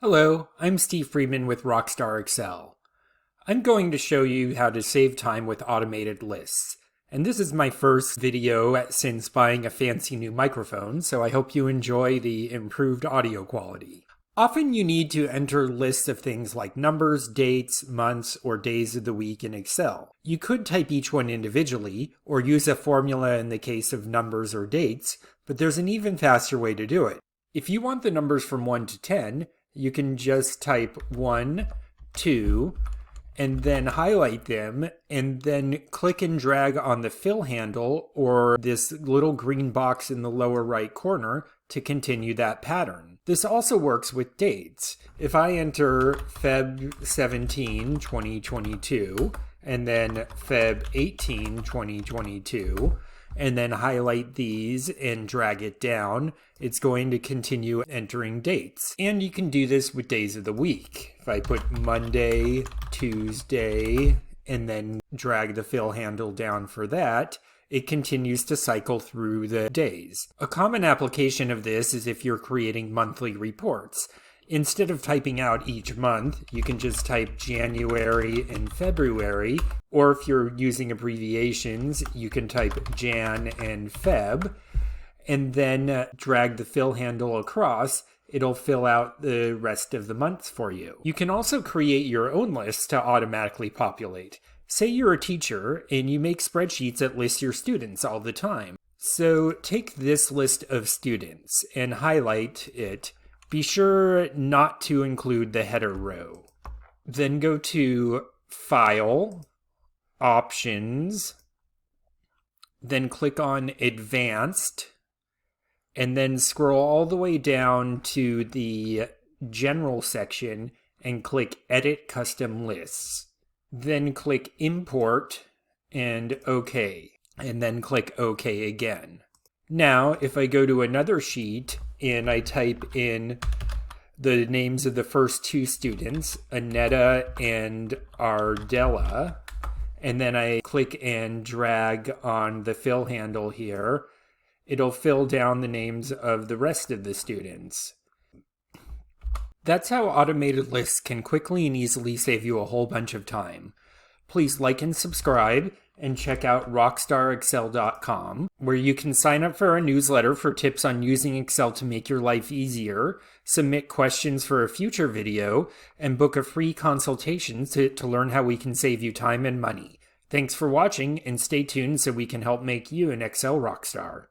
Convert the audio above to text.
Hello, I'm Steve Freeman with Rockstar Excel. I'm going to show you how to save time with automated lists. And this is my first video since buying a fancy new microphone, so I hope you enjoy the improved audio quality. Often you need to enter lists of things like numbers, dates, months, or days of the week in Excel. You could type each one individually, or use a formula in the case of numbers or dates, but there's an even faster way to do it. If you want the numbers from 1 to 10, you can just type 1, 2, and then highlight them, and then click and drag on the fill handle or this little green box in the lower right corner to continue that pattern. This also works with dates. If I enter Feb 17, 2022, and then Feb 18, 2022, and then highlight these and drag it down, it's going to continue entering dates. And you can do this with days of the week. If I put Monday, Tuesday, and then drag the fill handle down for that, it continues to cycle through the days. A common application of this is if you're creating monthly reports. Instead of typing out each month, you can just type January and February, or if you're using abbreviations, you can type Jan and Feb, and then drag the fill handle across. It'll fill out the rest of the months for you. You can also create your own lists to automatically populate. Say you're a teacher and you make spreadsheets that list your students all the time. So take this list of students and highlight it. Be sure not to include the header row. Then go to File, Options, then click on Advanced, and then scroll all the way down to the General section and click Edit Custom Lists. Then click Import and OK, and then click OK again. Now, if I go to another sheet and I type in the names of the first two students, Anetta and Ardella, and then I click and drag on the fill handle here, it'll fill down the names of the rest of the students. That's how automated lists can quickly and easily save you a whole bunch of time. Please like and subscribe, and check out rockstarexcel.com, where you can sign up for our newsletter for tips on using Excel to make your life easier, submit questions for a future video, and book a free consultation to learn how we can save you time and money. Thanks for watching, and stay tuned so we can help make you an Excel rockstar.